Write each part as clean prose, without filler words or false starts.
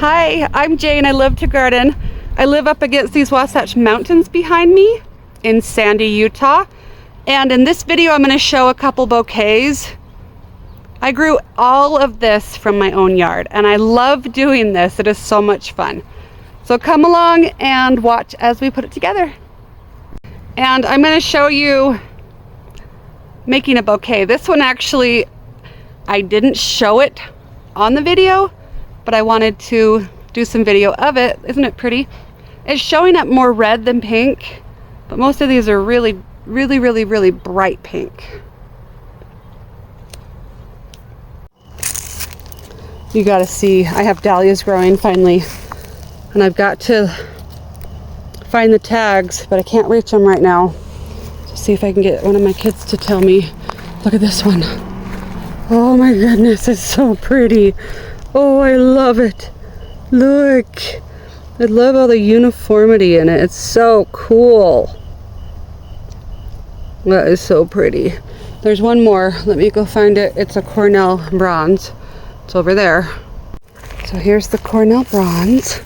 Hi, I'm Jane. I love to garden. I live up against these Wasatch Mountains behind me in Sandy, Utah. And in this video, I'm going to show a couple bouquets. I grew all of this from my own yard, and I love doing this. It is so much fun. So come along and watch as we put it together. And I'm going to show you making a bouquet. This one actually, I didn't show it on the video, but I wanted to do some video of it. Isn't it pretty? It's showing up more red than pink, but most of these are really bright pink. You gotta see, I have dahlias growing finally, and I've got to find the tags, but I can't reach them right now. So see if I can get one of my kids to tell me. Look at this one. Oh my goodness, it's so pretty. Oh, I love it. Look. I love all the uniformity in it. It's so cool. That is so pretty. There's one more. Let me go find it. It's a Cornell bronze. It's over there. So here's the Cornell bronze.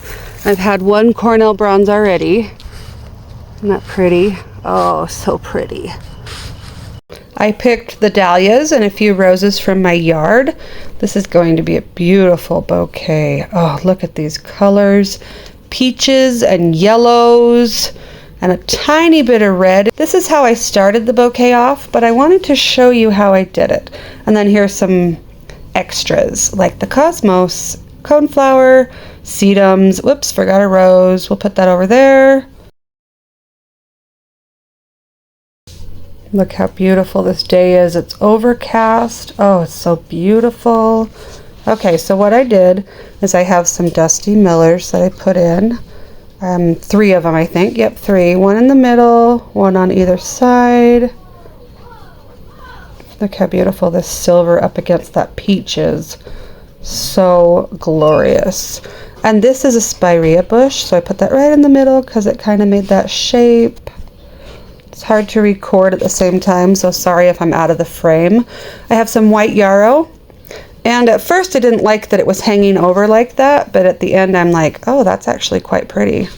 I've had one Cornell bronze already. Isn't that pretty? Oh, so pretty. I picked the dahlias and a few roses from my yard. This is going to be a beautiful bouquet. Oh, look at these colors. Peaches and yellows and a tiny bit of red. This is how I started the bouquet off, but I wanted to show you how I did it. And then here's some extras like the cosmos, coneflower, sedums. Whoops, forgot a rose. We'll put that over there. Look how beautiful this day is. It's overcast. Oh, it's so beautiful. Okay, so what I did is I have some Dusty Millers that I put in. 3 of them, I think. Yep, 3. One in the middle, one on either side. Look how beautiful this silver up against that peach is. So glorious. And this is a spirea bush, so I put that right in the middle because it kind of made that shape. It's hard to record at the same time, so sorry if I'm out of the frame. I have some white yarrow, and at first I didn't like that it was hanging over like that, but at the end I'm like, oh, that's actually quite pretty.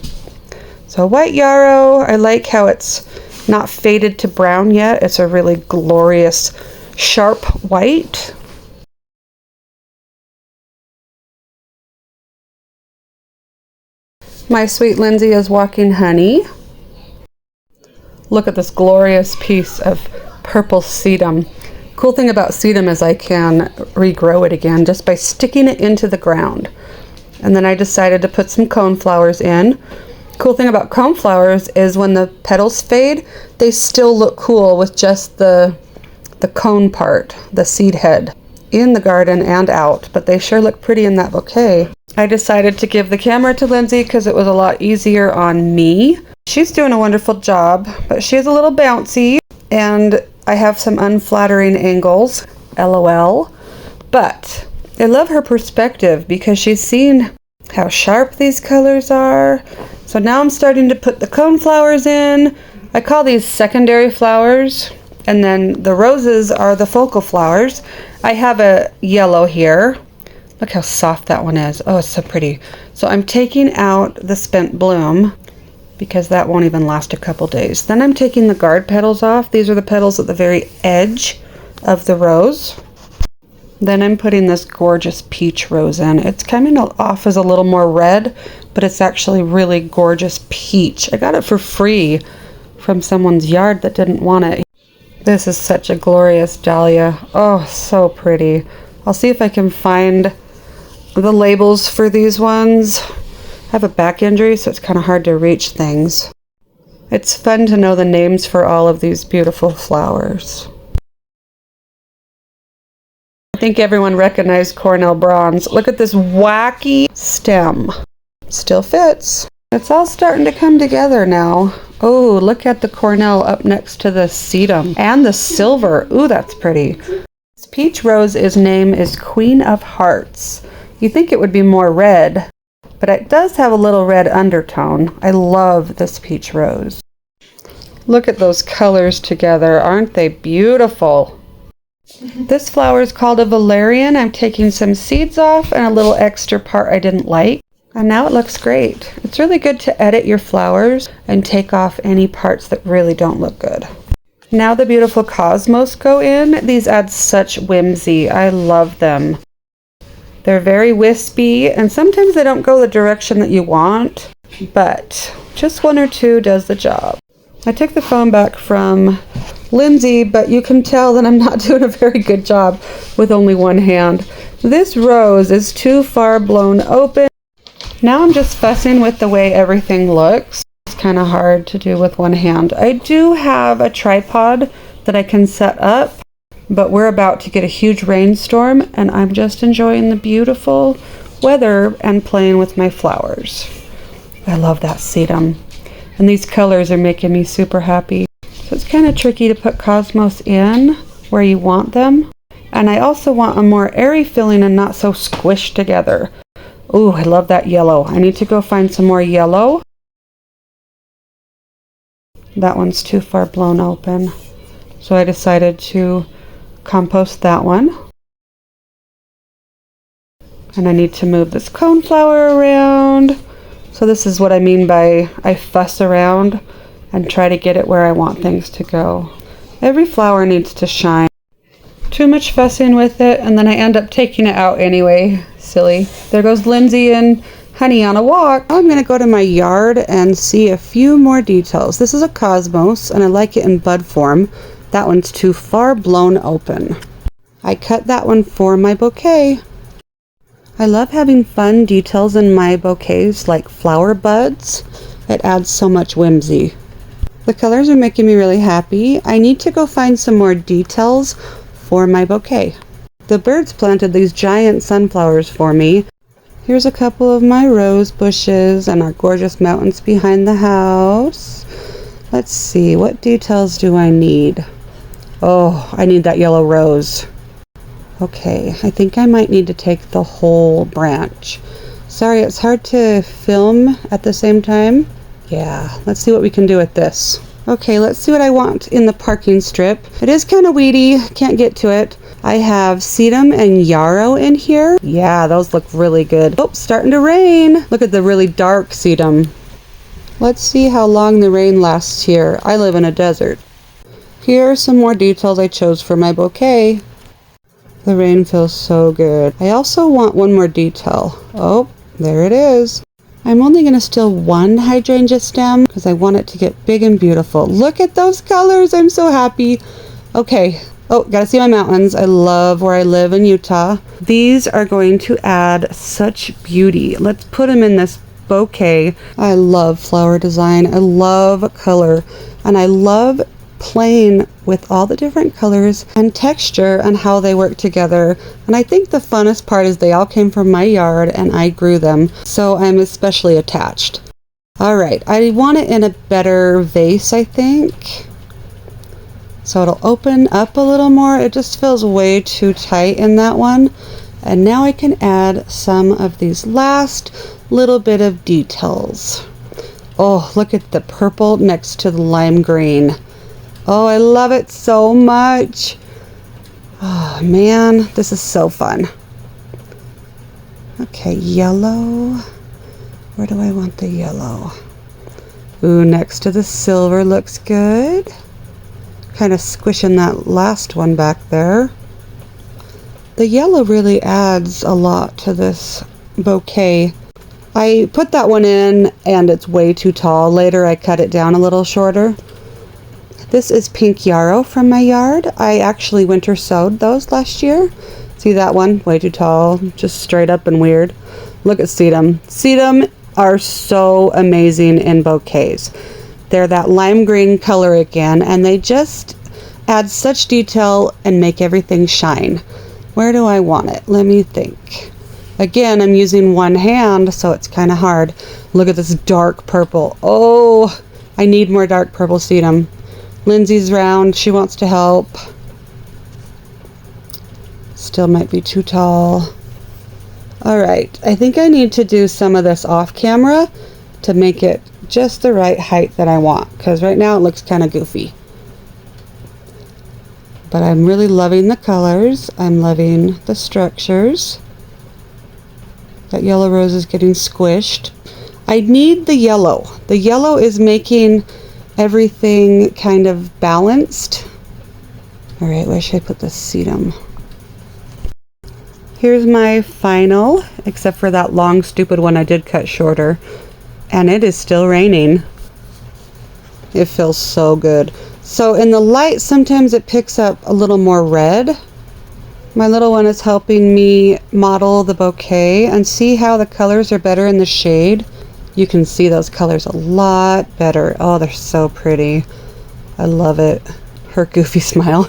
So white yarrow, I like how it's not faded to brown yet. It's a really glorious, sharp white. My sweet Lindsay is walking honey. Look at this glorious piece of purple sedum. Cool thing about sedum is I can regrow it again just by sticking it into the ground. And then I decided to put some coneflowers in. Cool thing about coneflowers is when the petals fade, they still look cool with just the cone part, the seed head, in the garden and out, but they sure look pretty in that bouquet. I decided to give the camera to Lindsay because it was a lot easier on me. She's doing a wonderful job, but she's a little bouncy, and I have some unflattering angles, LOL. But I love her perspective because she's seen how sharp these colors are. So now I'm starting to put the cone flowers in. I call these secondary flowers, and then the roses are the focal flowers. I have a yellow here. Look how soft that one is. Oh, it's so pretty. So I'm taking out the spent bloom because that won't even last a couple days. Then I'm taking the guard petals off. These are the petals at the very edge of the rose. Then I'm putting this gorgeous peach rose in. It's coming off as a little more red, but it's actually really gorgeous peach. I got it for free from someone's yard that didn't want it. This is such a glorious dahlia. Oh, so pretty. I'll see if I can find the labels for these ones. I have a back injury, so it's kind of hard to reach things. It's fun to know the names for all of these beautiful flowers. I think everyone recognized Cornell bronze. Look at this wacky stem. Still fits. It's all starting to come together now. Oh, look at the Cornell up next to the sedum and the silver. Ooh, that's pretty. This peach rose's name is Queen of Hearts. You think it would be more red, but it does have a little red undertone. I love this peach rose. Look at those colors together. Aren't they beautiful? This flower is called a valerian. I'm taking some seeds off and a little extra part I didn't like. And now it looks great. It's really good to edit your flowers and take off any parts that really don't look good. Now the beautiful cosmos go in. These add such whimsy. I love them. They're very wispy, and sometimes they don't go the direction that you want, but just one or two does the job. I took the phone back from Lindsay, but you can tell that I'm not doing a very good job with only one hand. This rose is too far blown open. Now I'm just fussing with the way everything looks. It's kind of hard to do with one hand. I do have a tripod that I can set up, but we're about to get a huge rainstorm, and I'm just enjoying the beautiful weather and playing with my flowers. I love that sedum. And these colors are making me super happy. So it's kind of tricky to put cosmos in where you want them. And I also want a more airy feeling and not so squished together. Ooh, I love that yellow. I need to go find some more yellow. That one's too far blown open. So I decided to compost that one. And I need to move this coneflower around. So this is what I mean by I fuss around and try to get it where I want things to go. Every flower needs to shine. Too much fussing with it, and then I end up taking it out anyway. Silly. There goes Lindsay and Honey on a walk. Now I'm going to go to my yard and see a few more details. This is a cosmos, and I like it in bud form. That one's too far blown open. I cut that one for my bouquet. I love having fun details in my bouquets, like flower buds. It adds so much whimsy. The colors are making me really happy. I need to go find some more details for my bouquet. The birds planted these giant sunflowers for me. Here's a couple of my rose bushes and our gorgeous mountains behind the house. Let's see, what details do I need? Oh, I need that yellow rose. Okay, I think I might need to take the whole branch. Sorry, it's hard to film at the same time. Yeah, let's see what we can do with this. Okay, let's see what I want in the parking strip. It is kind of weedy, can't get to it. I have sedum and yarrow in here. Yeah, those look really good. Oh, starting to rain. Look at the really dark sedum. Let's see how long the rain lasts here. I live in a desert. Here are some more details I chose for my bouquet. The rain feels so good. I also want one more detail. Oh, there it is. I'm only going to steal one hydrangea stem because I want it to get big and beautiful. Look at those colors. I'm so happy. Okay. Oh, gotta see my mountains. I love where I live in Utah. These are going to add such beauty. Let's put them in this bouquet. I love flower design. I love color. And I love playing with all the different colors and texture and how they work together. And I think the funnest part is they all came from my yard and I grew them, so I'm especially attached. All right, I want it in a better vase, I think, so it'll open up a little more. It just feels way too tight in that one. And now I can add some of these last little bit of details. Oh, look at the purple next to the lime green. Oh, I love it so much. Oh, man, this is so fun. Okay, yellow. Where do I want the yellow? Ooh, next to the silver looks good. Kind of squishing that last one back there. The yellow really adds a lot to this bouquet. I put that one in and it's way too tall. Later I cut it down a little shorter. This is pink yarrow from my yard. I actually winter sowed those last year. See that one? Way too tall, just straight up and weird. Look at sedum. Sedum are so amazing in bouquets. They're that lime green color again, and they just add such detail and make everything shine. Where do I want it? Let me think. Again, I'm using one hand, so it's kind of hard. Look at this dark purple. Oh, I need more dark purple sedum. Lindsay's round. She wants to help. Still might be too tall. All right. I think I need to do some of this off camera to make it just the right height that I want, because right now it looks kind of goofy. But I'm really loving the colors. I'm loving the structures. That yellow rose is getting squished. I need the yellow. The yellow is making everything kind of balanced. All right, where should I put the sedum? Here's my final, except for that long, stupid one I did cut shorter. And it is still raining. It feels so good. So in the light, sometimes it picks up a little more red. My little one is helping me model the bouquet, and see how the colors are better in the shade. You can see those colors a lot better. Oh, they're so pretty. I love it. Her goofy smile.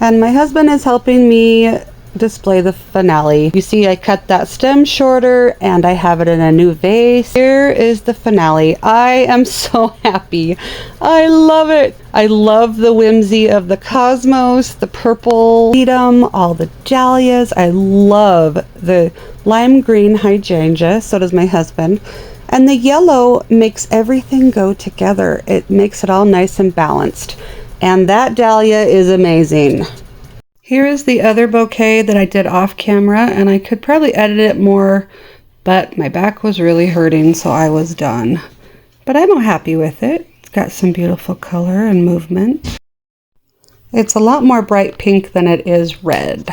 And my husband is helping me display the finale. You see I cut that stem shorter and I have it in a new vase. Here is the finale. I am so happy. I love it. I love the whimsy of the cosmos, the purple sedum, all the dahlias. I love the lime green hydrangea. So does my husband. And the yellow makes everything go together. It makes it all nice and balanced. And that dahlia is amazing. Here is the other bouquet that I did off camera, and I could probably edit it more, but my back was really hurting, so I was done. But I'm happy with it. It's got some beautiful color and movement. It's a lot more bright pink than it is red.